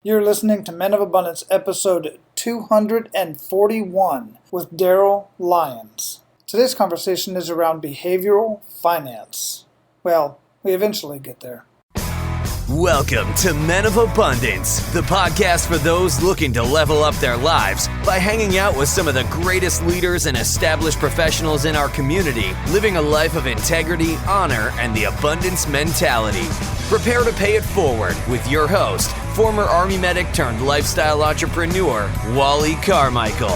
You're listening to Men of Abundance, episode 241 with Darryl Lyons. Today's conversation is around behavioral finance. Well, we eventually get there. Welcome to Men of Abundance, the podcast for those looking to level up their lives by hanging out with some of the greatest leaders and established professionals in our community, living a life of integrity, honor, and the abundance mentality. Prepare to pay it forward with your host, former Army medic turned lifestyle entrepreneur, Wally Carmichael.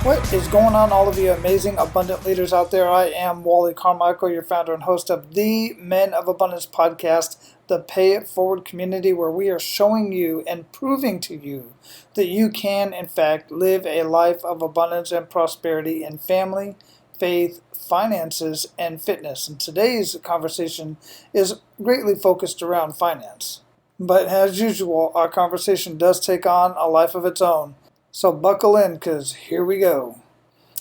What is going on, all of you amazing, abundant leaders out there? I am Wally Carmichael, your founder and host of the Men of Abundance podcast, the Pay It Forward community, where we are showing you and proving to you that you can, in fact, live a life of abundance and prosperity in family, faith, finances, and fitness. And today's conversation is greatly focused around finance. But as usual, our conversation does take on a life of its own. So buckle in, because here we go.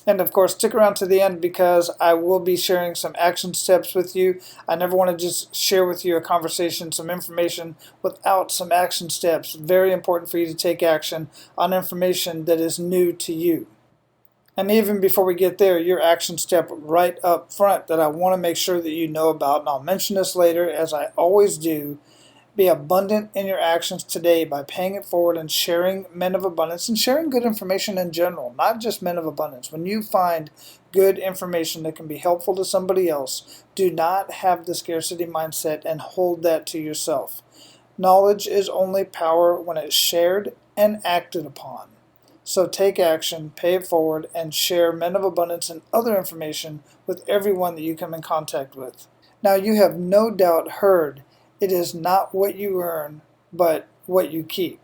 And of course, stick around to the end because I will be sharing some action steps with you. I never want to just share with you a conversation, some information without some action steps. Very important for you to take action on information that is new to you. And even before we get there, your action step right up front that I want to make sure that you know about, and I'll mention this later as I always do. Be abundant in your actions today by paying it forward and sharing Men of Abundance and sharing good information in general, not just Men of Abundance. When you find good information that can be helpful to somebody else, do not have the scarcity mindset and hold that to yourself. Knowledge is only power when it's shared and acted upon. So take action, pay it forward, and share Men of Abundance and other information with everyone that you come in contact with. Now, you have no doubt heard it is not what you earn, but what you keep.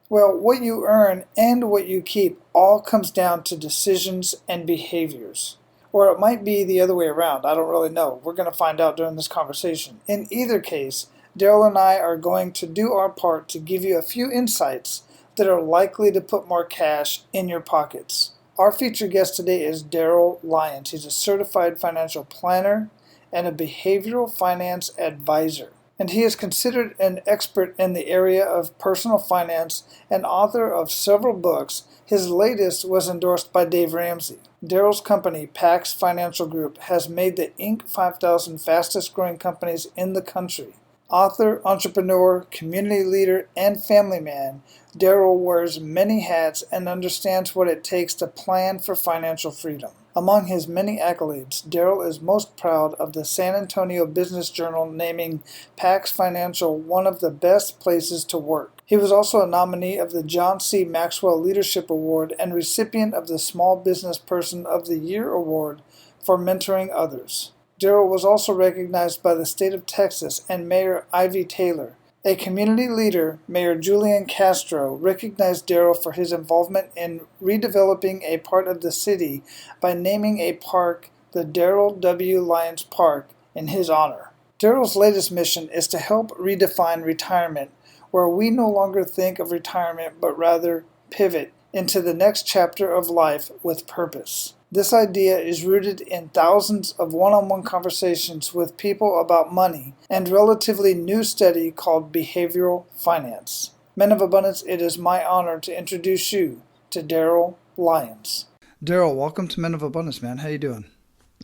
Well, what you earn and what you keep all comes down to decisions and behaviors. Or it might be the other way around. I don't really know. We're going to find out during this conversation. In either case, Darryl and I are going to do our part to give you a few insights that are likely to put more cash in your pockets. Our featured guest today is Darryl Lyons. He's a certified financial planner and a behavioral finance advisor. And he is considered an expert in the area of personal finance and author of several books. His latest was endorsed by Dave Ramsey. Darryl's company, PAX Financial Group, has made the Inc. 5000 fastest growing companies in the country. Author, entrepreneur, community leader, and family man, Darryl wears many hats and understands what it takes to plan for financial freedom. Among his many accolades, Darryl is most proud of the San Antonio Business Journal naming PAX Financial one of the best places to work. He was also a nominee of the John C. Maxwell Leadership Award and recipient of the Small Business Person of the Year Award for mentoring others. Darryl was also recognized by the state of Texas and Mayor Ivy Taylor. A community leader, Mayor Julian Castro, recognized Darryl for his involvement in redeveloping a part of the city by naming a park the Darryl W. Lyons Park in his honor. Darryl's latest mission is to help redefine retirement, where we no longer think of retirement but rather pivot into the next chapter of life with purpose. This idea is rooted in thousands of one-on-one conversations with people about money and relatively new study called behavioral finance. Men of Abundance, it is my honor to introduce you to Darryl Lyons. Darryl, welcome to Men of Abundance, man. How you doing?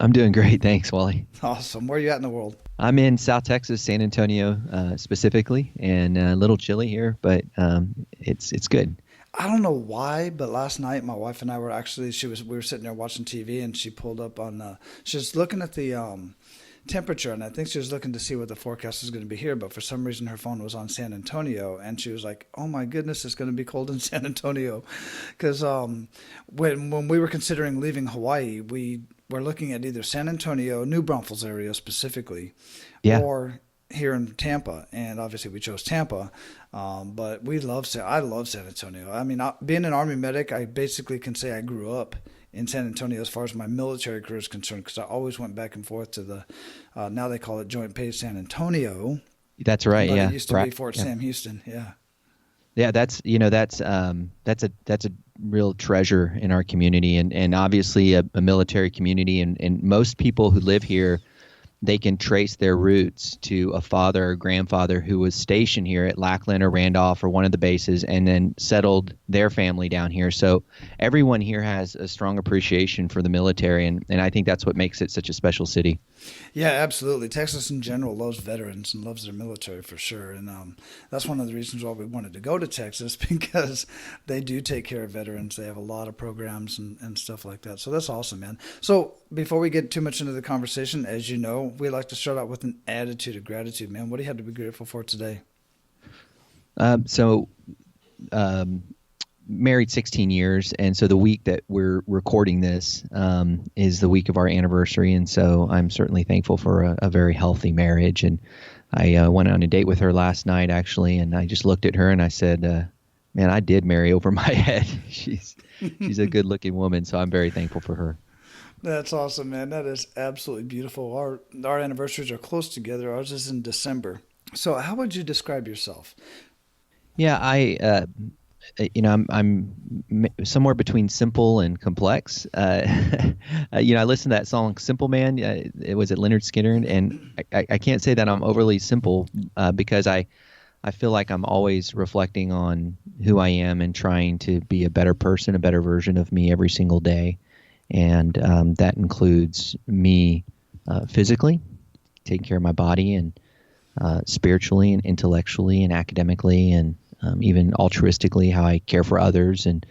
I'm doing great. Thanks, Wally. Awesome. Where are you at in the world? I'm in South Texas, San Antonio specifically, and a little chilly here, but it's good. I don't know why, but last night my wife and I were actually, we were sitting there watching TV and she pulled up on, she was looking at the temperature, and I think she was looking to see what the forecast is going to be here, but for some reason her phone was on San Antonio, and she was like, oh my goodness, it's going to be cold in San Antonio. Because when we were considering leaving Hawaii, we were looking at either San Antonio, New Braunfels area specifically, or here in Tampa, and obviously we chose Tampa, but I love San Antonio. I mean, being an Army medic, I basically can say I grew up in San Antonio as far as my military career is concerned, because I always went back and forth to the, now they call it Joint Base San Antonio. That's right, but yeah. It used to be Fort Sam Houston, yeah. Yeah, that's a real treasure in our community, and obviously a military community, and most people who live here they can trace their roots to a father or grandfather who was stationed here at Lackland or Randolph or one of the bases and then settled their family down here. So everyone here has a strong appreciation for the military, and I think that's what makes it such a special city. Yeah, absolutely. Texas in general loves veterans and loves their military for sure. And that's one of the reasons why we wanted to go to Texas, because they do take care of veterans. They have a lot of programs and stuff like that. So that's awesome, man. So before we get too much into the conversation, as you know, we like to start out with an attitude of gratitude, man. What do you have to be grateful for today? Married 16 years, and so the week that we're recording this is the week of our anniversary, and so I'm certainly thankful for a very healthy marriage. And I went on a date with her last night, actually, and I just looked at her and I said, man, I did marry over my head. She's a good-looking woman, so I'm very thankful for her. That's awesome, man. That is absolutely beautiful. Our anniversaries are close together. Ours is in December. So how would you describe yourself? Yeah, I'm somewhere between simple and complex. I listened to that song "Simple Man." It was at Leonard Skinner, and I can't say that I'm overly simple because I feel like I'm always reflecting on who I am and trying to be a better person, a better version of me every single day, and that includes me physically, taking care of my body, and spiritually and intellectually and academically, and even altruistically, how I care for others, and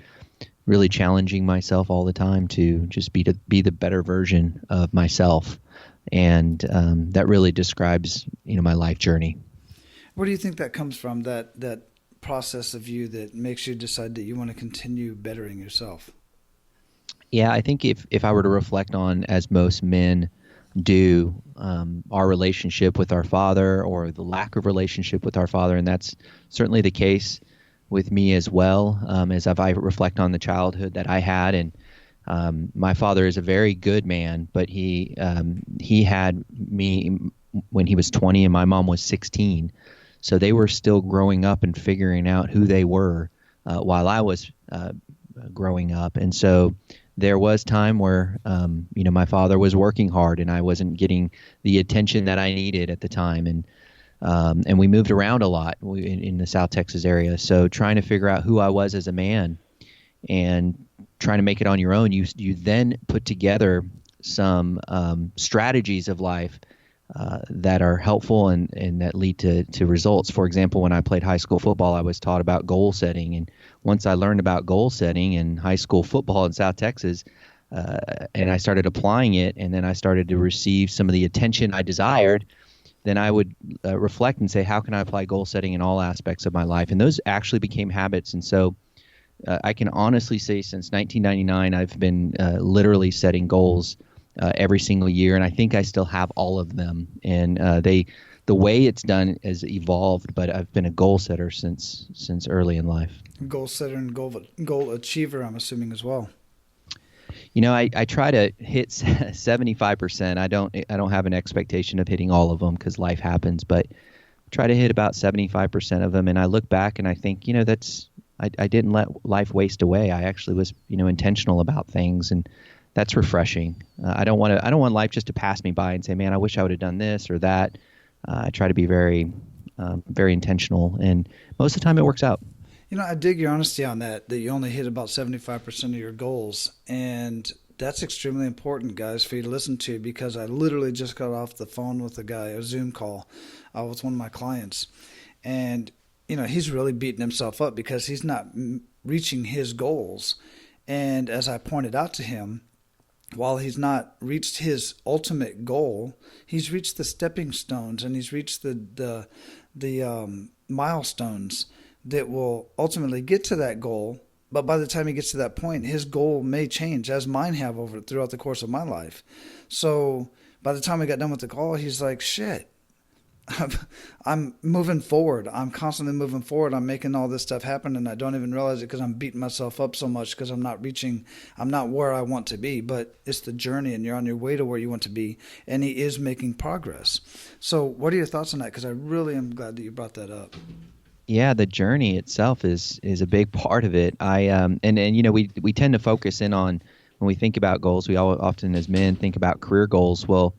really challenging myself all the time to just be the better version of myself. And that really describes, my life journey. Where do you think that comes from, that process of you that makes you decide that you want to continue bettering yourself? Yeah, I think if I were to reflect on, as most men do, our relationship with our father, or the lack of relationship with our father, and that's certainly the case with me as well, as I reflect on the childhood that I had. And my father is a very good man, but he had me when he was 20 and my mom was 16, so they were still growing up and figuring out who they were while I was growing up. And so there was time where, my father was working hard and I wasn't getting the attention that I needed at the time. And we moved around a lot in the South Texas area. So trying to figure out who I was as a man and trying to make it on your own, you then put together some strategies of life that are helpful and that lead to results. For example, when I played high school football, I was taught about goal setting. And once I learned about goal setting in high school football in South Texas, and I started applying it, and then I started to receive some of the attention I desired, then I would reflect and say, how can I apply goal setting in all aspects of my life? And those actually became habits. And so I can honestly say since 1999, I've been literally setting goals every single year, and I think I still have all of them. And the way it's done has evolved, but I've been a goal setter since early in life. Goal setter and goal achiever, I'm assuming, as well. I try to hit 75%. I don't have an expectation of hitting all of them because life happens, but try to hit about 75% of them. And I look back and I think, I didn't let life waste away. I actually was, intentional about things, and that's refreshing. I don't want life just to pass me by and say, man, I wish I would have done this or that. I try to be very, very intentional, and most of the time it works out. I dig your honesty on that you only hit about 75% of your goals. And that's extremely important, guys, for you to listen to, because I literally just got off the phone with a Zoom call with one of my clients. And, he's really beating himself up because he's not reaching his goals. And as I pointed out to him, while he's not reached his ultimate goal, he's reached the stepping stones, and he's reached the milestones that will ultimately get to that goal. But by the time he gets to that point, his goal may change, as mine have throughout the course of my life. So by the time we got done with the call, he's like, shit, I'm moving forward. I'm constantly moving forward. I'm making all this stuff happen, and I don't even realize it because I'm beating myself up so much because I'm not where I want to be. But it's the journey, and you're on your way to where you want to be, and he is making progress. So what are your thoughts on that? Because I really am glad that you brought that up. Yeah, the journey itself is a big part of it. We tend to focus in on, when we think about goals, we all often as men think about career goals. Well,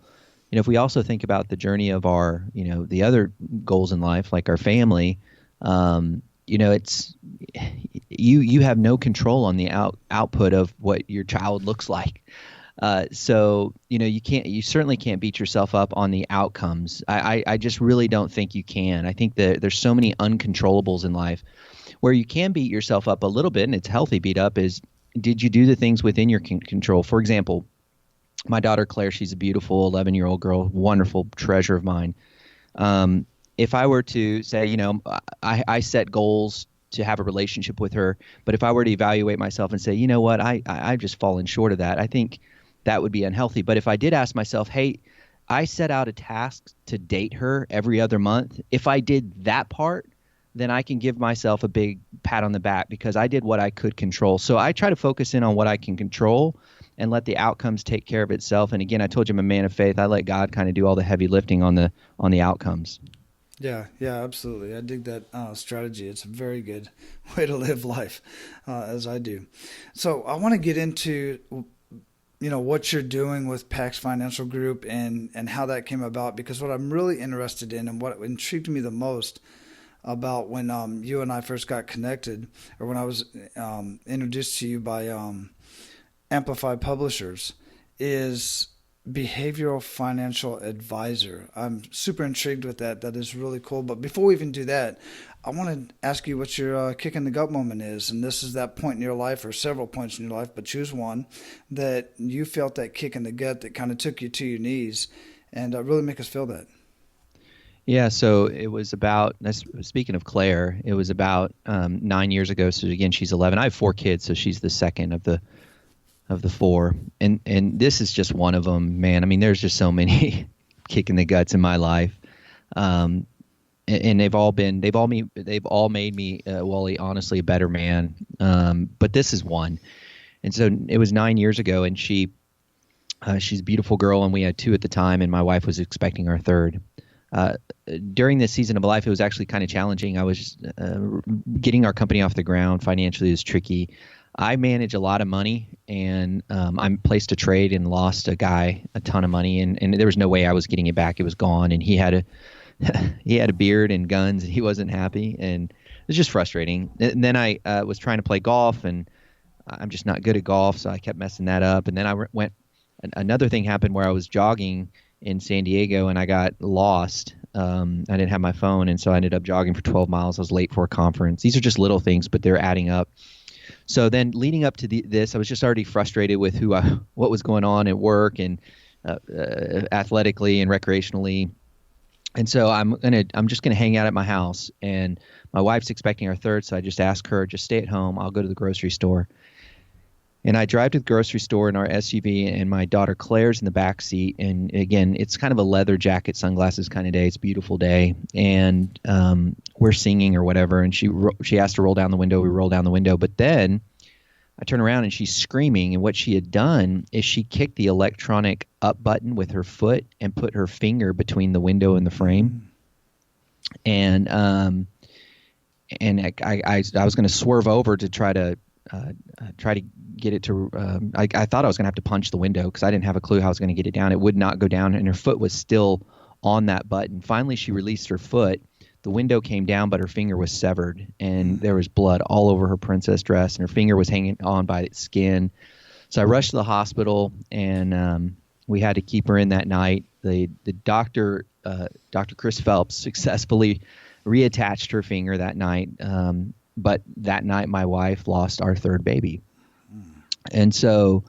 if we also think about the journey of our, the other goals in life, like our family, it's you have no control on the output of what your child looks like. So you certainly can't beat yourself up on the outcomes. I just really don't think you can. I think that there's so many uncontrollables in life. Where you can beat yourself up a little bit, and it's healthy beat up, is did you do the things within your control? For example, my daughter Claire, she's a beautiful 11-year-old girl, wonderful treasure of mine. If I were to say, I set goals to have a relationship with her, but if I were to evaluate myself and say, you know what, I've just fallen short of that, I think that would be unhealthy. But if I did ask myself, hey, I set out a task to date her every other month, if I did that part, then I can give myself a big pat on the back because I did what I could control. So I try to focus in on what I can control and let the outcomes take care of itself. And again, I told you I'm a man of faith. I let God kind of do all the heavy lifting on the outcomes. Yeah, absolutely. I dig that strategy. It's a very good way to live life, as I do. So I want to get into what you're doing with PAX Financial Group and how that came about, because what I'm really interested in and what intrigued me the most about when you and I first got connected, or when I was introduced to you by Amplify Publishers, is behavioral financial advisor. I'm super intrigued with that. That is really cool. But before we even do that, I want to ask you what your kick in the gut moment is. And this is that point in your life, or several points in your life, but choose one, that you felt that kick in the gut that kind of took you to your knees, and really make us feel that. Yeah, so it was about, speaking of Claire, it was about 9 years ago. So again, she's 11. I have 4 kids, so she's the second of the 4. And this is just one of them, man. I mean, there's just so many kick in the guts in my life. And they've all made me, Wally, honestly, a better man. But this is one. And so it was 9 years ago, and she's a beautiful girl, and we had 2 at the time, and my wife was expecting our 3rd. During this season of life, it was actually kind of challenging. I was getting our company off the ground. Financially, it was tricky. I manage a lot of money, and I placed a trade and lost a guy a ton of money, and there was no way I was getting it back. It was gone, and he had a beard and guns, and he wasn't happy, and it was just frustrating. And then I was trying to play golf, and I'm just not good at golf, so I kept messing that up. And then another thing happened where I was jogging in San Diego, and I got lost. I didn't have my phone, and so I ended up jogging for 12 miles. I was late for a conference. These are just little things, but they're adding up. So then leading up to this, I was just already frustrated with what was going on at work and athletically and recreationally. And so I'm just gonna hang out at my house, and my wife's expecting our 3rd, so I just asked her, just stay at home. I'll go to the grocery store. And I drive to the grocery store in our SUV, and my daughter Claire's in the back seat. And again, it's kind of a leather jacket, sunglasses kind of day. It's a beautiful day, and we're singing or whatever. And she asked to roll down the window. We roll down the window, but then I turn around and she's screaming. And what she had done is she kicked the electronic up button with her foot and put her finger between the window and the frame. And I was going to swerve over to try to get it to I thought I was going to have to punch the window because I didn't have a clue how I was going to get it down. It would not go down, and her foot was still on that button. Finally, she released her foot. The window came down, but her finger was severed, and there was blood all over her princess dress, and her finger was hanging on by its skin. So I rushed to the hospital, and we had to keep her in that night. The doctor, Dr. Chris Phelps, successfully reattached her finger that night. But that night, my wife lost our 3rd baby. And so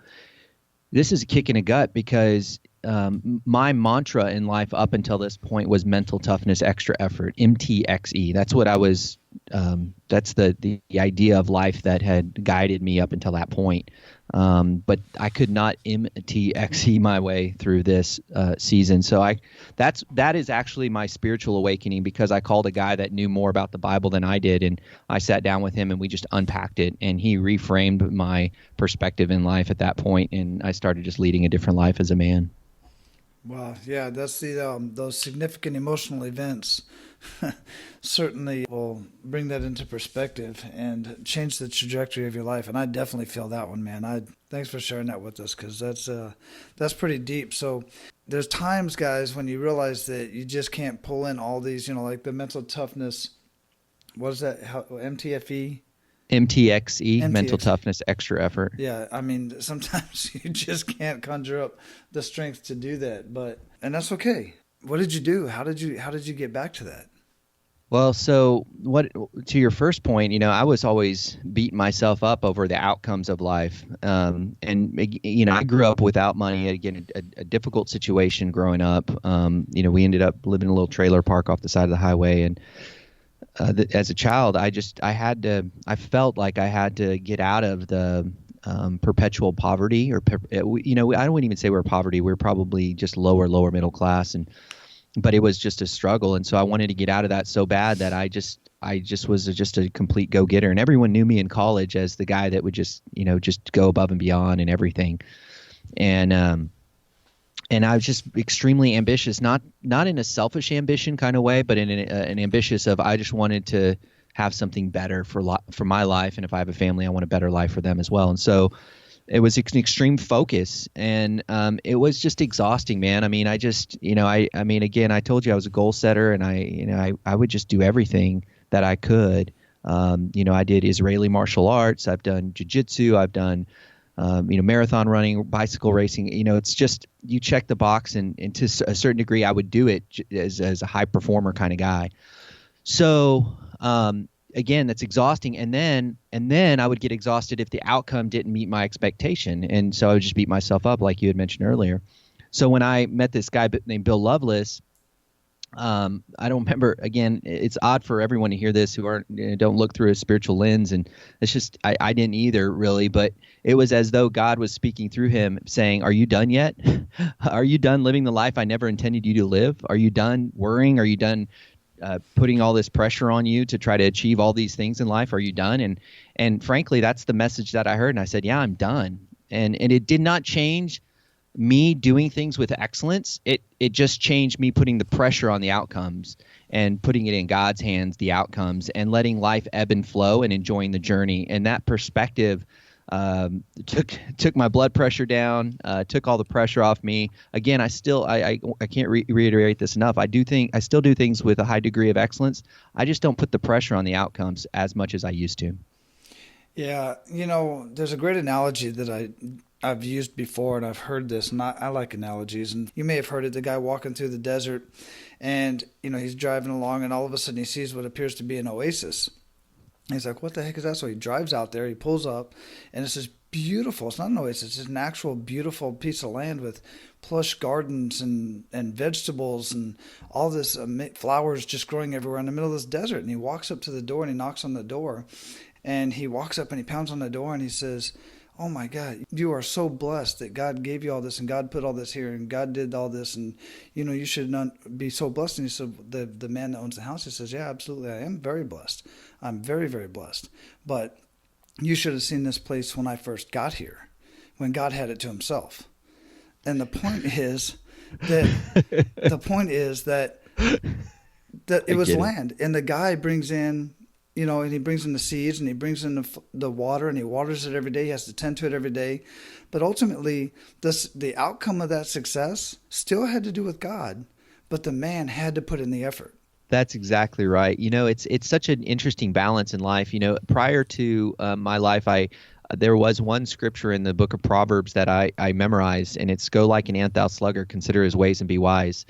this is a kick in the gut because my mantra in life up until this point was mental toughness, extra effort, MTXE. That's what I was that's the idea of life that had guided me up until that point. But I could not MTXE my way through this season. So that is actually my spiritual awakening, because I called a guy that knew more about the Bible than I did, and I sat down with him and we just unpacked it, and he reframed my perspective in life at that point, and I started just leading a different life as a man. Wow, yeah, that's those significant emotional events certainly will bring that into perspective and change the trajectory of your life. And I definitely feel that one, man. Thanks for sharing that with us, because that's pretty deep. So there's times, guys, when you realize that you just can't pull in all these, like the mental toughness. What is that? MTFE? MTXE, mental toughness, extra effort. Yeah, I mean, sometimes you just can't conjure up the strength to do that, and that's okay. What did you do? How did you get back to that? Well, so to your first point, I was always beating myself up over the outcomes of life. And I grew up without money. Again, a difficult situation growing up. We ended up living in a little trailer park off the side of the highway, and as a child, I felt like I had to get out of the perpetual poverty, or I wouldn't even say we're poverty. We're probably just lower middle class, but it was just a struggle. And so I wanted to get out of that so bad that I just was just a complete go-getter. And everyone knew me in college as the guy that would just go above and beyond and everything. And I was just extremely ambitious, not in a selfish ambition kind of way, but in an ambitious of, I just wanted to have something better for my life. And if I have a family, I want a better life for them as well. And so it was an extreme focus, and it was just exhausting, man. I mean, again, I told you I was a goal setter, and I would just do everything that I could. I did Israeli martial arts. I've done jiu-jitsu. I've done, marathon running, bicycle racing. It's just, you check the box, and to a certain degree, I would do it as a high performer kind of guy. So, again, that's exhausting. And then I would get exhausted if the outcome didn't meet my expectation. And so I would just beat myself up, like you had mentioned earlier. So when I met this guy named Bill Lovelace, I don't remember, again, it's odd for everyone to hear this who don't look through a spiritual lens. And it's just, I didn't either really, but it was as though God was speaking through him saying, are you done yet? Are you done living the life I never intended you to live? Are you done worrying? Are you done putting all this pressure on you to try to achieve all these things in life? Are you done? And frankly, that's the message that I heard. And I said, yeah, I'm done. And it did not change me doing things with excellence. It just changed me putting the pressure on the outcomes and putting it in God's hands, the outcomes, and letting life ebb and flow and enjoying the journey. And that perspective took my blood pressure down, took all the pressure off me. Again, I can't reiterate this enough. I still do things with a high degree of excellence. I just don't put the pressure on the outcomes as much as I used to. Yeah, there's a great analogy that I've used before, and I've heard this, and I like analogies. And you may have heard it, the guy walking through the desert, and he's driving along, and all of a sudden he sees what appears to be an oasis. He's like, what the heck is that? So he drives out there, he pulls up, and it's just beautiful. It's not an oasis, it's just an actual beautiful piece of land with plush gardens and vegetables and all this flowers just growing everywhere in the middle of this desert. And he walks up to the door, and he knocks on the door, and he walks up and he pounds on the door, and he says, oh my God, you are so blessed that God gave you all this, and God put all this here, and God did all this, and you should not be so blessed. And he said, the man that owns the house, he says, yeah, absolutely, I am very blessed. I'm very, very blessed. But you should have seen this place when I first got here, when God had it to himself. And the point is that it was land, and the guy brings in, and he brings in the seeds, and he brings in the water, and he waters it every day. He has to tend to it every day. But ultimately, the outcome of that success still had to do with God, but the man had to put in the effort. That's exactly right. It's such an interesting balance in life. Prior to my life, there was one scripture in the book of Proverbs that I memorized, and it's "Go like an ant, thou sluggard, consider his ways and be wise."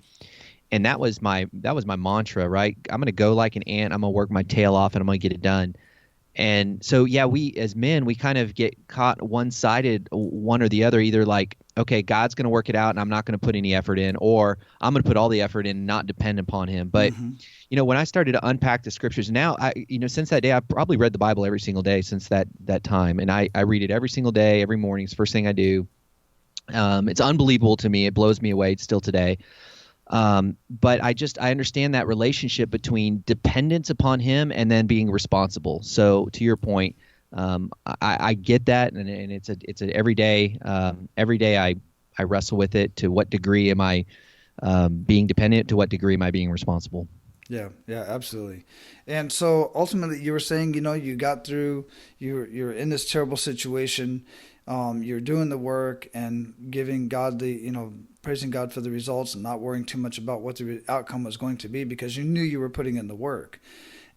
And that was my mantra, right? I'm going to go like an ant. I'm going to work my tail off, and I'm going to get it done. And so, yeah, we as men, we kind of get caught one-sided, one or the other, either like, okay, God's going to work it out and I'm not going to put any effort in, or I'm going to put all the effort in and not depend upon him. But, when I started to unpack the scriptures now, since that day, I've probably read the Bible every single day since that time. And I read it every single day, every morning. It's the first thing I do. It's unbelievable to me. It blows me away still today. But I understand that relationship between dependence upon him and then being responsible. So to your point, I get that, and it's an every day. Every day I wrestle with it. To what degree am I being dependent? To what degree am I being responsible? Yeah, yeah, absolutely. And so ultimately, you were saying, you got through, you're in this terrible situation, you're doing the work and giving God praising God for the results and not worrying too much about what the outcome was going to be because you knew you were putting in the work.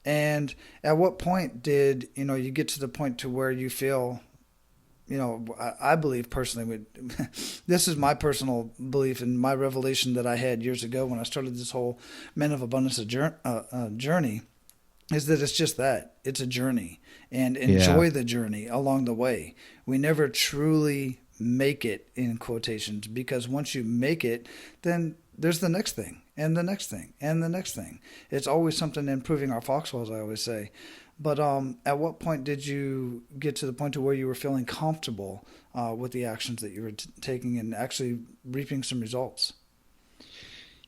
And at what point did, you get to the point to where you feel, I believe personally, this is my personal belief and my revelation that I had years ago when I started this whole Men of Abundance journey, is that it's just that. It's a journey, and Yeah. enjoy the journey along the way. We never truly make it, in quotations, because once you make it, then there's the next thing, and the next thing, and the next thing. It's always something improving our foxholes, I always say. But at what point did you get to the point to where you were feeling comfortable with the actions that you were taking and actually reaping some results?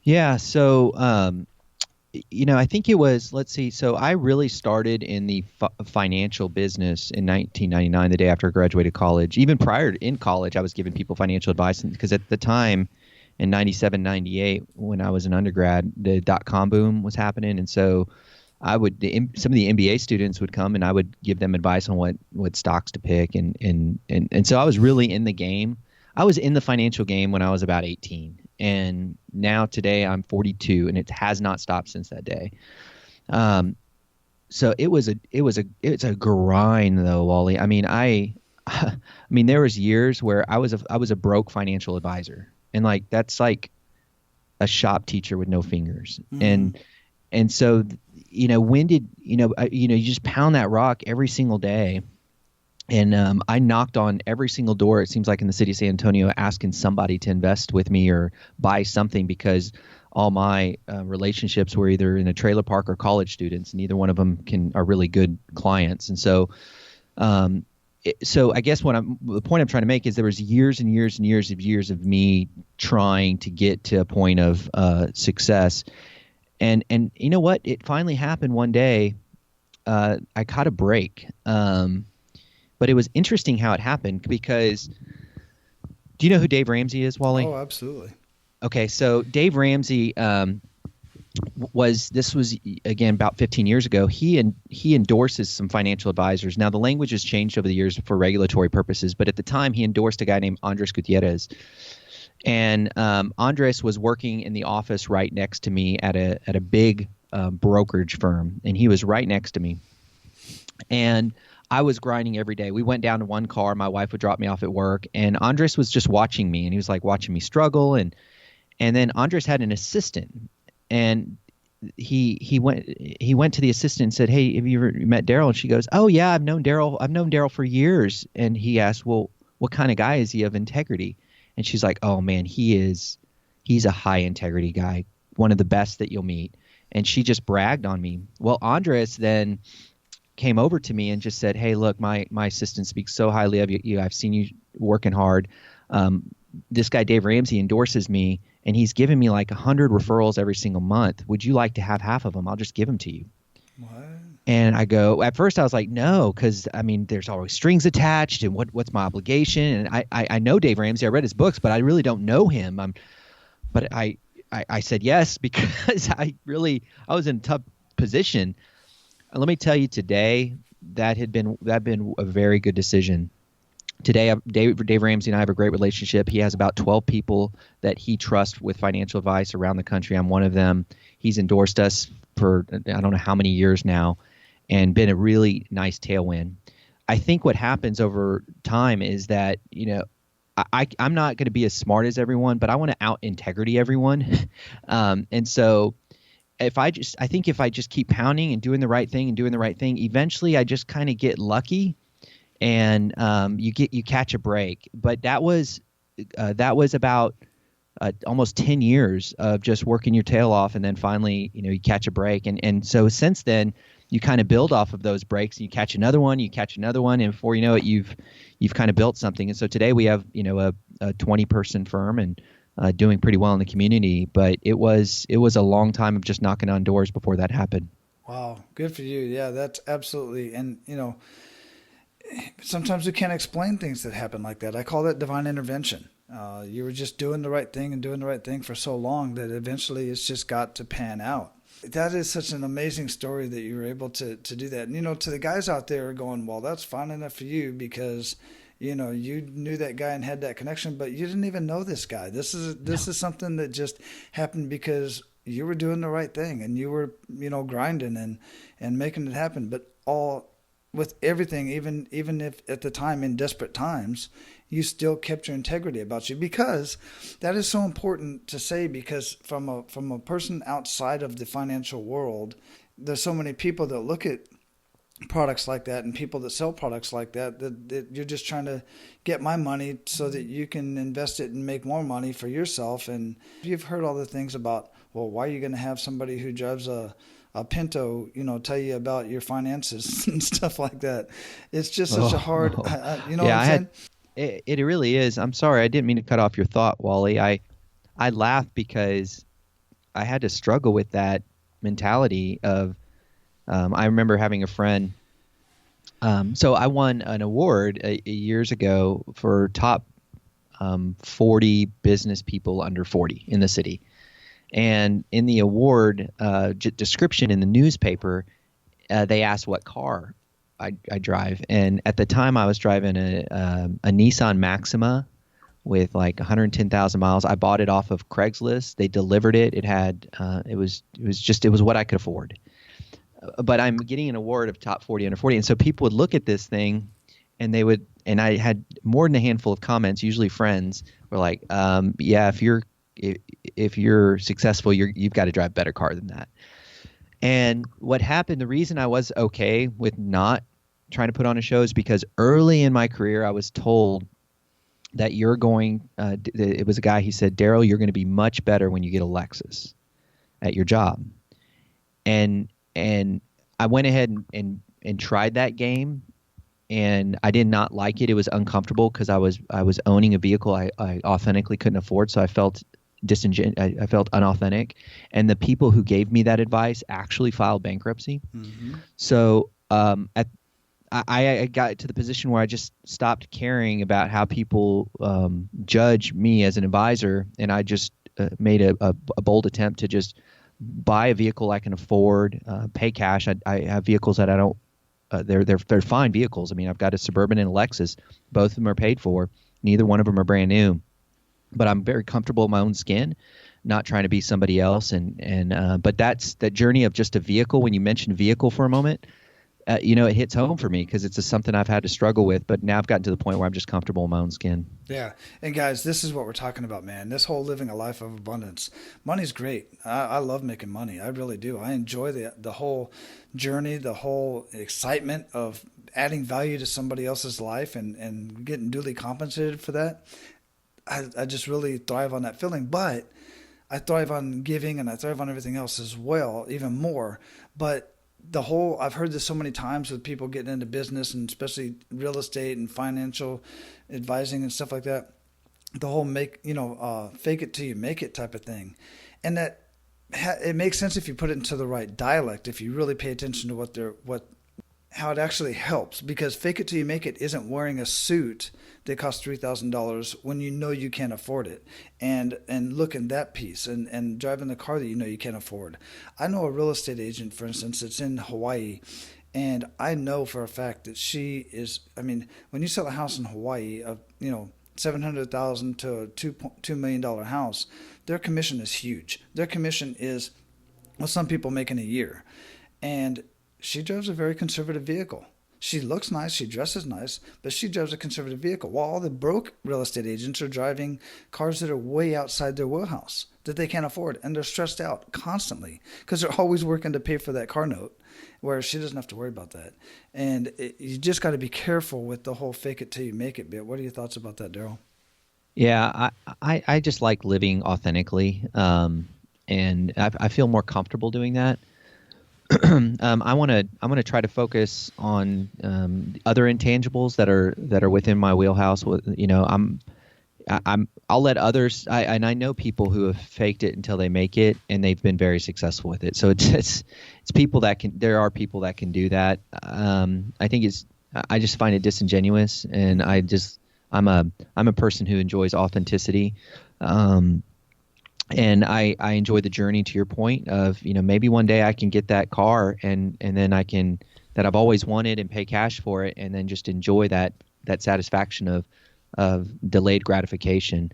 Yeah. So, I think it was, let's see. So I really started in the financial business in 1999, the day after I graduated college. Even in college, I was giving people financial advice because at the time in 97, 98, when I was an undergrad, the dot-com boom was happening. And so some of the MBA students would come and I would give them advice on what stocks to pick. And so I was really in the game. I was in the financial game when I was about 18. And now today I'm 42 and it has not stopped since that day. So it's a grind though, Wally. I mean, I mean, there was years where I was a broke financial advisor, and like that's like a shop teacher with no fingers. Mm. And so, when did you just pound that rock every single day, and I knocked on every single door. It seems like in the city of San Antonio, asking somebody to invest with me or buy something because all my relationships were either in a trailer park or college students. Neither one of them are really good clients, and so. So I guess the point I'm trying to make is there was years and years and years of me trying to get to a point of success, and you know what? It finally happened one day. I caught a break, but it was interesting how it happened because do you know who Dave Ramsey is, Wally? Oh, absolutely. Okay, so Dave Ramsey was again about 15 years ago. He endorses some financial advisors. Now the language has changed over the years for regulatory purposes, but at the time he endorsed a guy named Andres Gutierrez, and Andres was working in the office right next to me at a big brokerage firm, and he was right next to me, and I was grinding every day. We went down to one car. My wife would drop me off at work, and Andres was just watching me, and he was like watching me struggle, and then Andres had an assistant. And he went to the assistant and said, "Hey, have you ever met Darryl?" And she goes, "Oh yeah, I've known Darryl for years." And he asked, "Well, what kind of guy is he of integrity?" And she's like, "Oh man, he's a high integrity guy, one of the best that you'll meet." And she just bragged on me. Well, Andres then came over to me and just said, "Hey, look, my assistant speaks so highly of you. I've seen you working hard. This guy Dave Ramsey endorses me, and he's giving me like 100 referrals every single month. Would you like to have half of them? I'll just give them to you." What? And I go, at first I was like, no, because I mean, there's always strings attached, and what's my obligation? And I know Dave Ramsey. I read his books, but I really don't know him. But I said yes because I was in a tough position. And let me tell you, today that been a very good decision. Today, Dave Ramsey and I have a great relationship. He has about 12 people that he trusts with financial advice around the country. I'm one of them. He's endorsed us for I don't know how many years now and been a really nice tailwind. I think what happens over time is that, I'm not going to be as smart as everyone, but I want to out integrity everyone. And so I think if I just keep pounding and doing the right thing, eventually I just kind of get lucky. And you catch a break, but that was about almost 10 years of just working your tail off, and then finally you catch a break, and so since then you kind of build off of those breaks, and you catch another one, and before you know it, you've kind of built something. And so today we have a 20-person firm and doing pretty well in the community. But it was a long time of just knocking on doors before that happened. Wow, good for you. Yeah, that's absolutely, and sometimes we can't explain things that happen like that. I call that divine intervention. You were just doing the right thing for so long that eventually it's just got to pan out. That is such an amazing story that you were able to do that. And, to the guys out there going, well, that's fine enough for you because, you knew that guy and had that connection, but you didn't even know this guy. This is something that just happened because you were doing the right thing and you were, grinding and making it happen. But all with everything, even if at the time in desperate times, you still kept your integrity about you, because that is so important to say, because from a person outside of the financial world, there's so many people that look at products like that and people that sell products like that you're just trying to get my money so that you can invest it and make more money for yourself. And you've heard all the things about, well, why are you going to have somebody who drives a Pinto, tell you about your finances and stuff like that. It's just such a hard, what I'm saying? It really is. I'm sorry. I didn't mean to cut off your thought, Wally. I laugh because I had to struggle with that mentality of, I remember having a friend. So I won an award years ago for top 40 business people under 40 in the city. And in the award description in the newspaper, they asked what car I drive. And at the time I was driving a Nissan Maxima with like 110,000 miles. I bought it off of Craigslist. They delivered it. It had, it was what I could afford. But I'm getting an award of top 40 under 40. And so people would look at this thing and and I had more than a handful of comments, usually friends, were like, yeah, if you're successful, you've got to drive a better car than that. And what happened, the reason I was okay with not trying to put on a show is because early in my career, I was told that it was a guy, he said, Darryl, you're going to be much better when you get a Lexus at your job. And I went ahead and tried that game, and I did not like it. It was uncomfortable because I was owning a vehicle I authentically couldn't afford, so I felt I felt unauthentic. And the people who gave me that advice actually filed bankruptcy. Mm-hmm. So I got to the position where I just stopped caring about how people judge me as an advisor, and I just made a bold attempt to just buy a vehicle I can afford, pay cash. I have vehicles that I don't. They're fine vehicles. I mean, I've got a Suburban and a Lexus. Both of them are paid for. Neither one of them are brand new. But I'm very comfortable in my own skin, not trying to be somebody else. But that's that journey of just a vehicle. When you mentioned vehicle for a moment, it hits home for me because it's something I've had to struggle with. But now I've gotten to the point where I'm just comfortable in my own skin. Yeah. And guys, this is what we're talking about, man. This whole living a life of abundance. Money's great. I love making money. I really do. I enjoy the whole journey, the whole excitement of adding value to somebody else's life and getting duly compensated for that. I just really thrive on that feeling, but I thrive on giving and I thrive on everything else as well, even more. But I've heard this so many times with people getting into business and especially real estate and financial advising and stuff like that. The whole fake it till you make it type of thing. And that it makes sense if you put it into the right dialect, if you really pay attention to how it actually helps, because fake it till you make it isn't wearing a suit that costs $3,000 when you know you can't afford it, and looking that piece and driving the car that you know you can't afford. I know a real estate agent, for instance, that's in Hawaii, and I know for a fact that she is. I mean, when you sell a house in Hawaii, $700,000 to a $2 million house, their commission is huge. Their commission is what some people make in a year, and she drives a very conservative vehicle. She looks nice, she dresses nice, but she drives a conservative vehicle. While all the broke real estate agents are driving cars that are way outside their wheelhouse, that they can't afford, and they're stressed out constantly because they're always working to pay for that car note, whereas she doesn't have to worry about that. And you just got to be careful with the whole fake it till you make it bit. What are your thoughts about that, Darryl? Yeah, I just like living authentically, and I feel more comfortable doing that. I want to try to focus on other intangibles that are within my wheelhouse. I'll let others. I know people who have faked it until they make it, and they've been very successful with it. So it's people that can. There are people that can do that. I think I just find it disingenuous, and I'm a person who enjoys authenticity. And I enjoy the journey, to your point of, maybe one day I can get that car and then that I've always wanted, and pay cash for it, and then just enjoy that satisfaction of delayed gratification.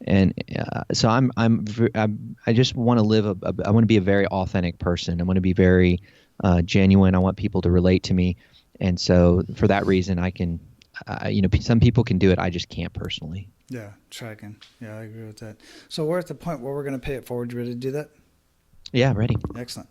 And so I just want to I want to be a very authentic person. I want to be very genuine. I want people to relate to me. And so for that reason, some people can do it. I just can't personally. Yeah, tracking. Yeah, I agree with that. So we're at the point where we're going to pay it forward. You ready to do that? Yeah, ready. Excellent.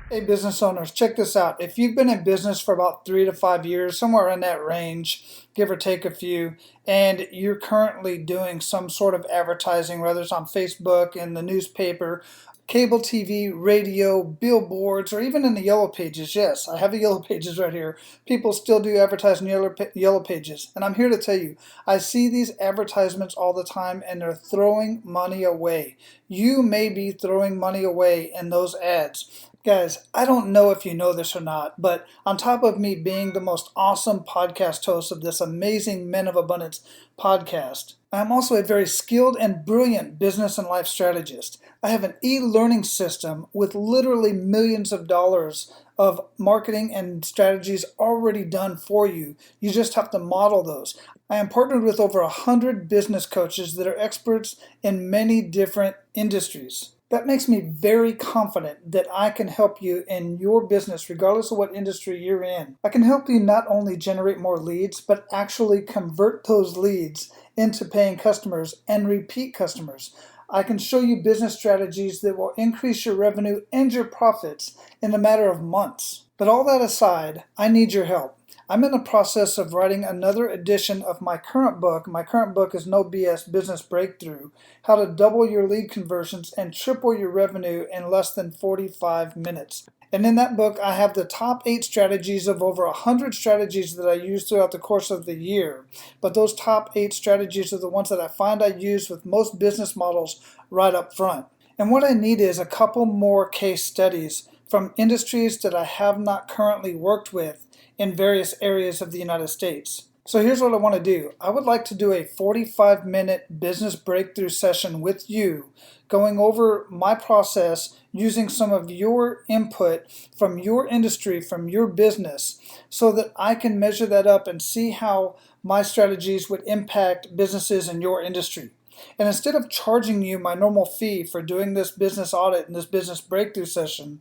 Hey, business owners, check this out. If you've been in business for about 3 to 5 years, somewhere in that range, give or take a few, and you're currently doing some sort of advertising, whether it's on Facebook, in the newspaper, cable TV, radio, billboards, or even in the yellow pages. Yes, I have the yellow pages right here. People still do advertise in yellow pages. And I'm here to tell you, I see these advertisements all the time, and they're throwing money away. You may be throwing money away in those ads. Guys, I don't know if you know this or not, but on top of me being the most awesome podcast host of this amazing Men of Abundance podcast, I'm also a very skilled and brilliant business and life strategist. I have an e-learning system with literally millions of dollars of marketing and strategies already done for you. You just have to model those. I am partnered with over 100 business coaches that are experts in many different industries. That makes me very confident that I can help you in your business, regardless of what industry you're in. I can help you not only generate more leads, but actually convert those leads into paying customers and repeat customers. I can show you business strategies that will increase your revenue and your profits in a matter of months. But all that aside, I need your help. I'm in the process of writing another edition of my current book. My current book is No BS Business Breakthrough: How to Double Your Lead Conversions and Triple Your Revenue in Less Than 45 Minutes. And in that book, I have the top 8 strategies of over 100 strategies that I use throughout the course of the year. But those top 8 strategies are the ones that I find I use with most business models right up front. And what I need is a couple more case studies from industries that I have not currently worked with in various areas of the United States. So here's what I want to do. I would like to do a 45-minute business breakthrough session with you, going over my process using some of your input from your industry, from your business, so that I can measure that up and see how my strategies would impact businesses in your industry. And instead of charging you my normal fee for doing this business audit and this business breakthrough session,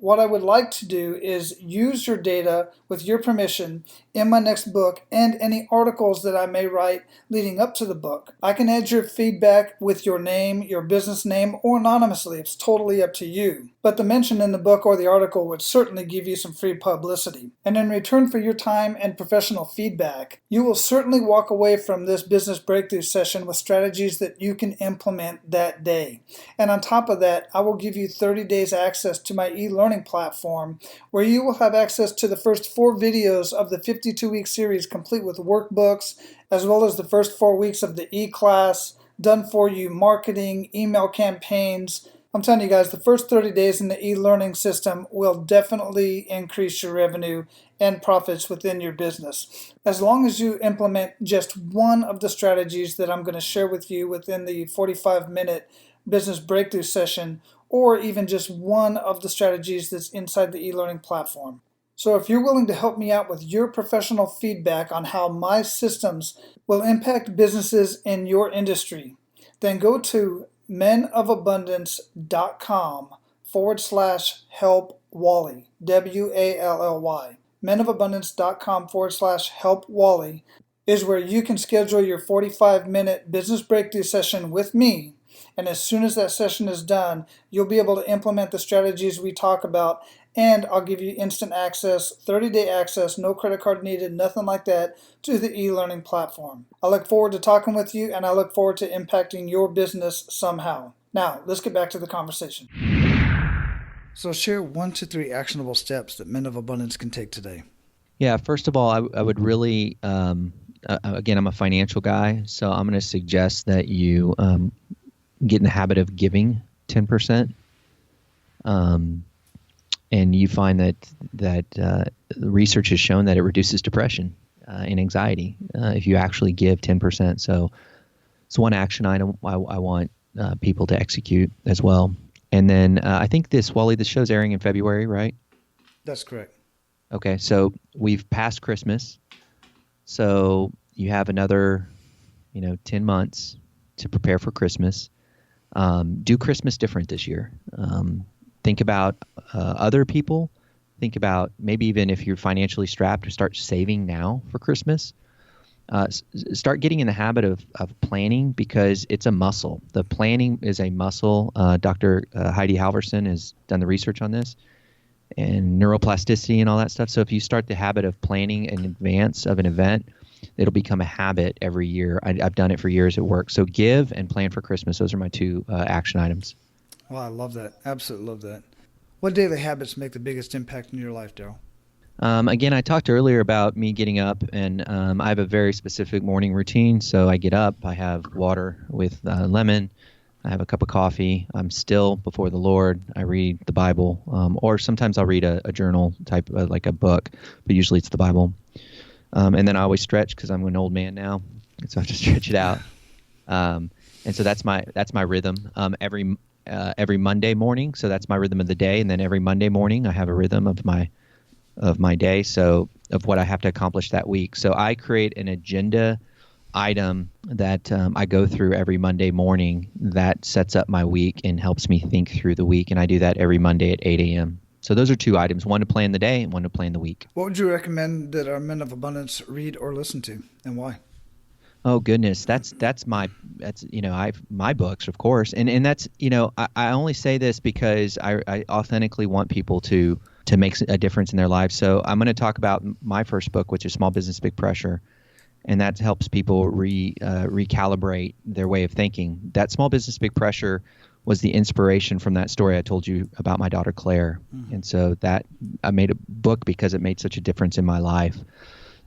what I would like to do is use your data with your permission in my next book and any articles that I may write leading up to the book. I can add your feedback with your name, your business name, or anonymously. It's totally up to you. But the mention in the book or the article would certainly give you some free publicity. And in return for your time and professional feedback, you will certainly walk away from this business breakthrough session with strategies that you can implement that day. And on top of that, I will give you 30 days access to my e-learning platform, where you will have access to the first 4 videos of the 52-week series, complete with workbooks, as well as the first 4 weeks of the e-class, done for you marketing, email campaigns. I'm telling you guys, the first 30 days in the e-learning system will definitely increase your revenue and profits within your business. As long as you implement just one of the strategies that I'm going to share with you within the 45-minute business breakthrough session, or even just one of the strategies that's inside the e-learning platform. So if you're willing to help me out with your professional feedback on how my systems will impact businesses in your industry, then go to menofabundance.com/help Wally, WALLY. menofabundance.com/help Wally is where you can schedule your 45-minute business breakthrough session with me. And as soon as that session is done, you'll be able to implement the strategies we talk about, and I'll give you instant access, 30-day access, no credit card needed, nothing like that, to the e-learning platform. I look forward to talking with you, and I look forward to impacting your business somehow. Now, let's get back to the conversation. So share 1 to 3 actionable steps that men of abundance can take today. Yeah, first of all, I would really, again, I'm a financial guy, so I'm going to suggest that you get in the habit of giving 10%. And you find that research has shown that it reduces depression and anxiety if you actually give 10%. So it's one action item I want people to execute as well. And then I think Wally, this show's airing in February, right? That's correct. Okay, so we've passed Christmas. So you have another, 10 months to prepare for Christmas. Do Christmas different this year. Think about other people. Think about maybe even if you're financially strapped, to start saving now for Christmas. Start getting in the habit of planning, because it's a muscle. The planning is a muscle. Dr. Heidi Halverson has done the research on this, and neuroplasticity and all that stuff. So if you start the habit of planning in advance of an event, it'll become a habit every year. I've done it for years. It works. So give and plan for Christmas. Those are my two action items. Well, I love that. Absolutely love that. What daily habits make the biggest impact in your life, Darryl? Again, I talked earlier about me getting up, and I have a very specific morning routine. So I get up, I have water with lemon, I have a cup of coffee, I'm still before the Lord, I read the Bible, or sometimes I'll read a journal type, like a book, but usually it's the Bible. And then I always stretch, because I'm an old man now, so I have to stretch it out. And so that's my rhythm every Monday morning. So that's my rhythm of the day, and then every Monday morning I have a rhythm of my day, so of what I have to accomplish that week. So I create an agenda item that I go through every Monday morning that sets up my week and helps me think through the week. And I do that every Monday at 8 a.m. So those are two items, one to plan the day and one to plan the week. What would you recommend that our men of abundance read or listen to, and why? Oh goodness, that's my books, of course, and that's I only say this because I authentically want people to make a difference in their lives. So I'm going to talk about my first book, which is Small Business Big Pressure, and that helps people recalibrate their way of thinking. That Small Business Big Pressure was the inspiration from that story I told you about my daughter Claire, and so that I made a book because it made such a difference in my life.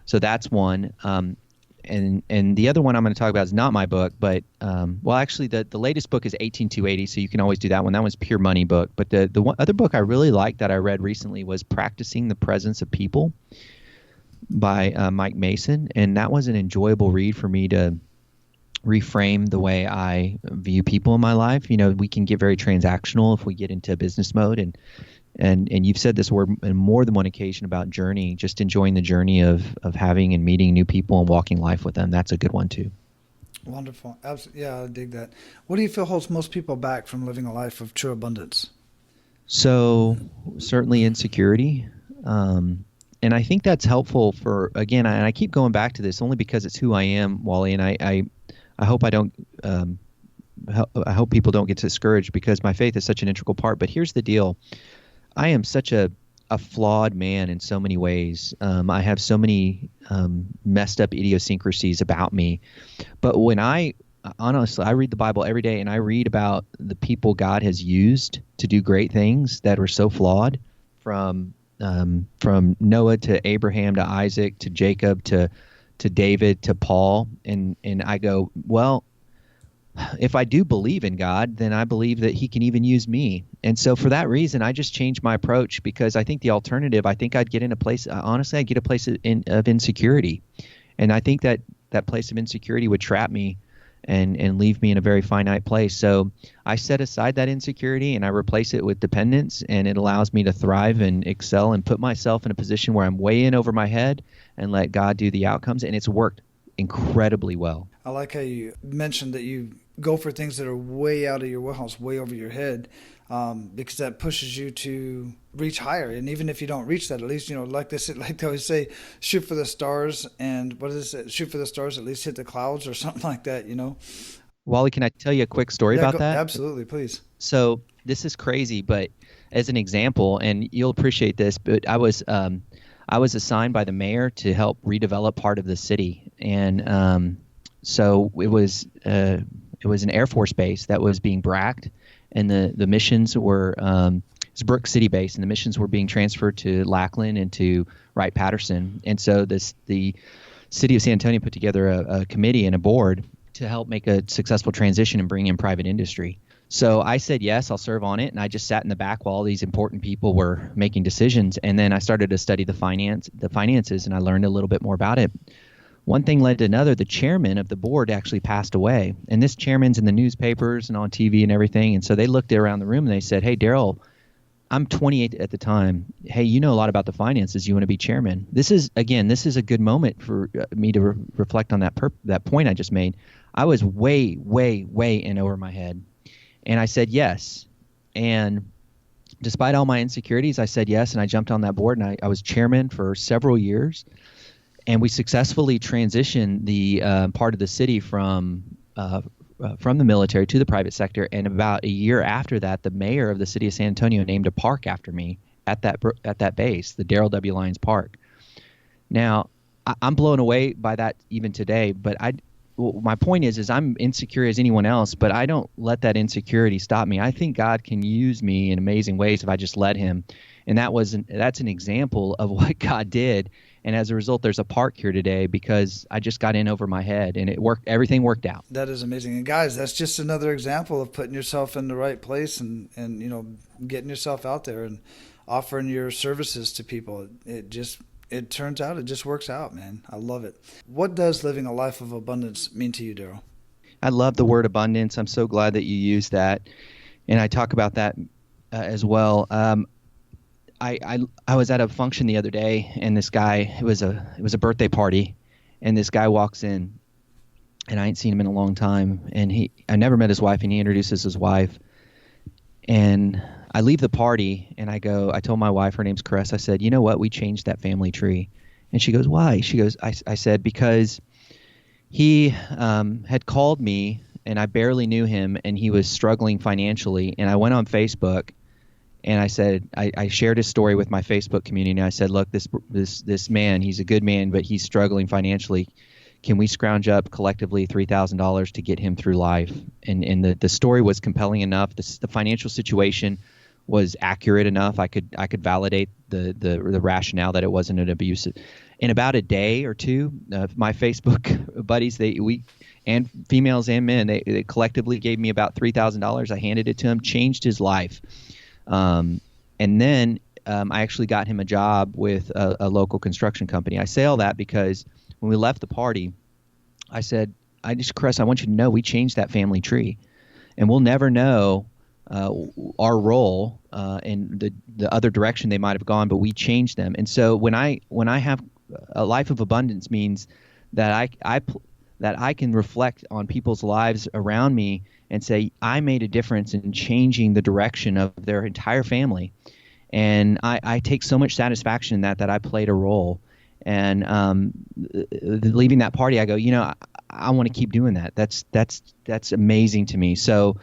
So that's one. And the other one I'm going to talk about is not my book, but actually the latest book is 18280, so you can always do that one. That one's pure money book. But the one, other book I really liked that I read recently was Practicing the Presence of People by Mike Mason, and that was an enjoyable read for me to reframe the way I view people in my life. We can get very transactional if we get into business mode, and you've said this word on more than one occasion about journey, just enjoying the journey of having and meeting new people and walking life with them. That's a good one too. Wonderful. Absolutely. Yeah, I dig that. What do you feel holds most people back from living a life of true abundance? So certainly insecurity. And I think that's helpful for, again, and I keep going back to this only because it's who I am, Wally, and I hope I don't, I hope people don't get discouraged, because my faith is such an integral part. But here's the deal. I am such a flawed man in so many ways. I have so many messed up idiosyncrasies about me. But when honestly, I read the Bible every day, and I read about the people God has used to do great things that are so flawed, from Noah to Abraham to Isaac to Jacob to David to Paul. And I go, well, if I do believe in God, then I believe that he can even use me. And so for that reason, I just changed my approach, because I think the alternative, I think I'd get in a place, honestly, I'd get a place of insecurity. And I think that place of insecurity would trap me and leave me in a very finite place. So I set aside that insecurity and I replace it with dependence, and it allows me to thrive and excel and put myself in a position where I'm way in over my head and let God do the outcomes. And it's worked incredibly well. I like how you mentioned that you go for things that are way out of your wheelhouse, way over your head, because that pushes you to reach higher. And even if you don't reach that, at least, like they always say, shoot for the stars. And what is it? Shoot for the stars, at least hit the clouds, or something like that, Wally, can I tell you a quick story about that? Absolutely, please. So this is crazy, but as an example, and you'll appreciate this, but I was assigned by the mayor to help redevelop part of the city. And so it was an Air Force base that was being bracked, and the missions were it's Brook City base, and the missions were being transferred to Lackland and to Wright-Patterson. And so the city of San Antonio put together a committee and a board to help make a successful transition and bring in private industry. So I said, yes, I'll serve on it. And I just sat in the back while all these important people were making decisions. And then I started to study the finances, and I learned a little bit more about it. one thing led to another. The chairman of the board actually passed away, and this chairman's in the newspapers and on TV and everything. And so they looked around the room and they said, "Hey, Darryl, I'm 28 at the time. Hey, you know a lot about the finances. You want to be chairman?" This is a good moment for me to reflect on that point I just made. I was way, way, way in over my head, and I said yes. And despite all my insecurities, I said yes, and I jumped on that board, and I was chairman for several years. And we successfully transitioned the part of the city from the military to the private sector. And about a year after that, the mayor of the city of San Antonio named a park after me at that base, the Darryl W. Lyons Park. Now, I'm blown away by that even today. But my point is I'm insecure as anyone else, but I don't let that insecurity stop me. I think God can use me in amazing ways if I just let him. And that's an example of what God did. And as a result, there's a park here today because I just got in over my head, and it worked. Everything worked out. That is amazing. And guys, that's just another example of putting yourself in the right place and getting yourself out there and offering your services to people. It turns out it just works out, man. I love it. What does living a life of abundance mean to you, Darryl? I love the word abundance. I'm so glad that you used that, and I talk about that as well. I was at a function the other day, and this guy, it was a birthday party, and this guy walks in, and I ain't seen him in a long time, and I never met his wife, and he introduces his wife, and I leave the party, and I told my wife, her name's Caress, I said, "You know what, we changed that family tree." And she goes, "Why?" She goes, I said, "Because he had called me, and I barely knew him, and he was struggling financially, and I went on Facebook, and I said, I shared his story with my Facebook community. And I said, look, this man, he's a good man, but he's struggling financially. Can we scrounge up collectively $3,000 to get him through life? And the story was compelling enough. The financial situation was accurate enough. I could validate the rationale that it wasn't an abuse. In about a day or two, my Facebook buddies, and females and men, they collectively gave me about $3,000. I handed it to him, changed his life. And then I actually got him a job with a local construction company. I say all that because when we left the party, I said, Chris, I want you to know we changed that family tree, and we'll never know our role in the other direction they might have gone, but we changed them. And so when I have a life of abundance means that I can reflect on people's lives around me and say, I made a difference in changing the direction of their entire family. And I take so much satisfaction in that I played a role. And leaving that party, I go, I want to keep doing that. That's amazing to me. So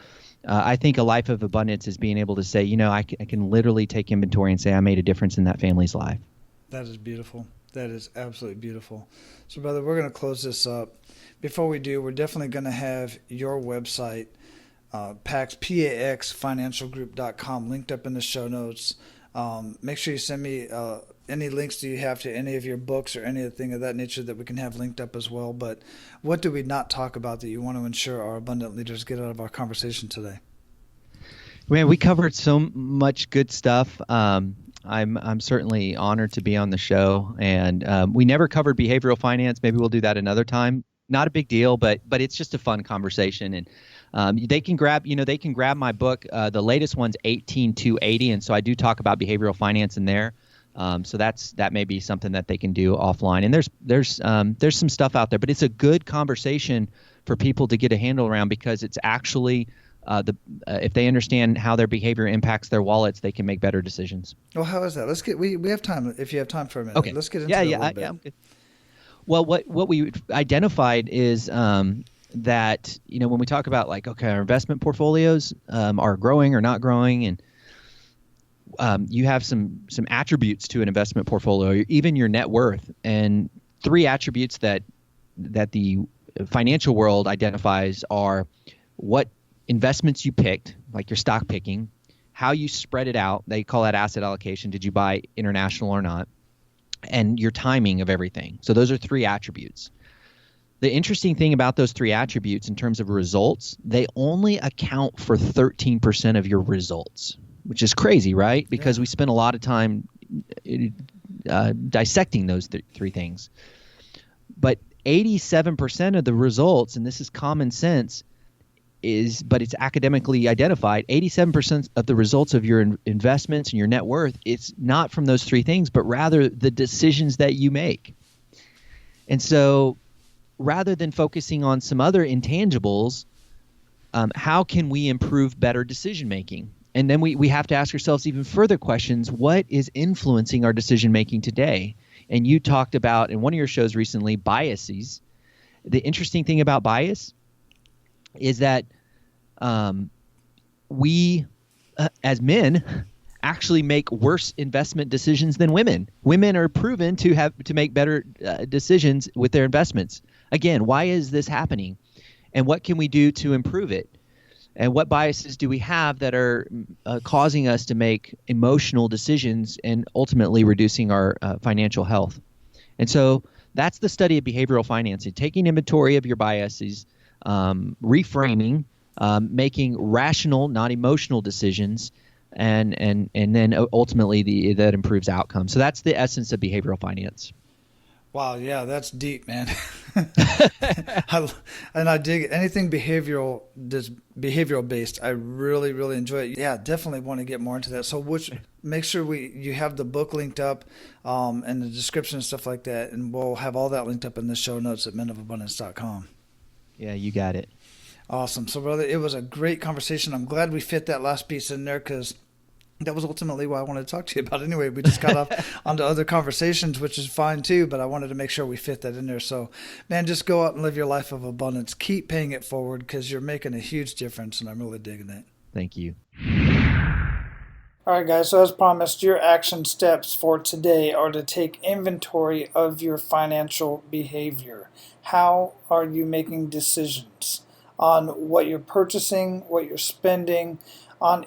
I think a life of abundance is being able to say, I can literally take inventory and say I made a difference in that family's life. That is beautiful. That is absolutely beautiful. So, brother, we're going to close this up. Before we do, we're definitely going to have your website, PAX Financial Group.com, linked up in the show notes. Make sure you send me any links do you have to any of your books or anything of that nature that we can have linked up as well. But what do we not talk about that you want to ensure our abundant leaders get out of our conversation today? Man, we covered so much good stuff. I'm certainly honored to be on the show, and we never covered behavioral finance. Maybe we'll do that another time. Not a big deal, but it's just a fun conversation. And they can grab my book. The latest one's 18280, and so I do talk about behavioral finance in there. So that may be something that they can do offline. And there's some stuff out there, but it's a good conversation for people to get a handle around because it's actually if they understand how their behavior impacts their wallets, they can make better decisions. Well, how is that? We have time. If you have time for a minute, okay. Let's get into that a little bit. Yeah, I'm good. Well, what we identified is that when we talk about our investment portfolios are growing or not growing, and you have some attributes to an investment portfolio, even your net worth, and three attributes that the financial world identifies are what investments you picked, like your stock picking, how you spread it out. They call that asset allocation. Did you buy international or not? And your timing of everything. So those are three attributes. The interesting thing about those three attributes in terms of results, they only account for 13% of your results, which is crazy, right? Because we spend a lot of time dissecting those three things. But 87% of the results, and this is common sense, but it's academically identified, 87% of the results of your investments and your net worth, it's not from those three things, but rather the decisions that you make. And so rather than focusing on some other intangibles, how can we improve better decision making? And then we have to ask ourselves even further questions. What is influencing our decision making today? And you talked about in one of your shows recently, biases. The interesting thing about bias is that we, as men, actually make worse investment decisions than women. Women are proven to make better decisions with their investments. Again, why is this happening? And what can we do to improve it? And what biases do we have that are causing us to make emotional decisions and ultimately reducing our financial health? And so that's the study of behavioral financing, taking inventory of your biases, reframing, making rational, not emotional decisions, and then ultimately that improves outcomes. So that's the essence of behavioral finance. Wow, yeah, that's deep, man. I dig it. Anything behavioral based. I really, really enjoy it. Yeah, definitely want to get more into that. So make sure you have the book linked up and the description and stuff like that, and we'll have all that linked up in the show notes at menofabundance.com. Yeah, you got it. Awesome. So, brother, it was a great conversation. I'm glad we fit that last piece in there because that was ultimately what I wanted to talk to you about anyway. We just got off onto other conversations, which is fine too, but I wanted to make sure we fit that in there. So, man, just go out and live your life of abundance. Keep paying it forward because you're making a huge difference, and I'm really digging it. Thank you. All right, guys. So as promised, your action steps for today are to take inventory of your financial behavior. How are you making decisions on what you're purchasing, what you're spending,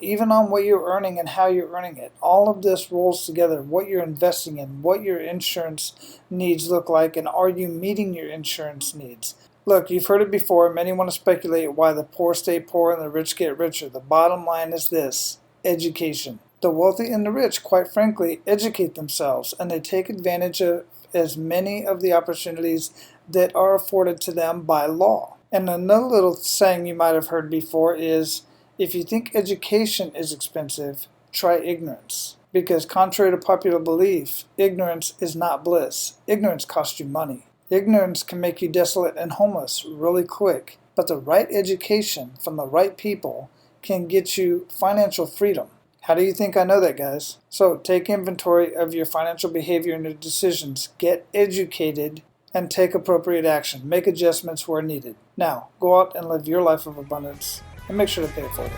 even on what you're earning and how you're earning it? All of this rolls together. What you're investing in, what your insurance needs look like, and are you meeting your insurance needs? Look, you've heard it before. Many want to speculate why the poor stay poor and the rich get richer. The bottom line is this: education. The wealthy and the rich, quite frankly, educate themselves, and they take advantage of as many of the opportunities that are afforded to them by law. And another little saying you might have heard before is, if you think education is expensive, try ignorance. Because contrary to popular belief, ignorance is not bliss. Ignorance costs you money. Ignorance can make you desolate and homeless really quick. But the right education from the right people can get you financial freedom. How do you think I know that, guys? So take inventory of your financial behavior and your decisions. Get educated and take appropriate action. Make adjustments where needed. Now, go out and live your life of abundance. And make sure to pay it forward.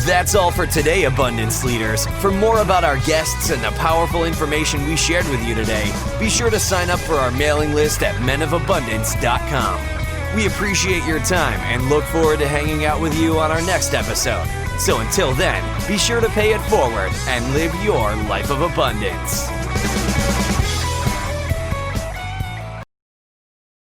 That's all for today, Abundance Leaders. For more about our guests and the powerful information we shared with you today, be sure to sign up for our mailing list at menofabundance.com. We appreciate your time and look forward to hanging out with you on our next episode. So until then, be sure to pay it forward and live your life of abundance.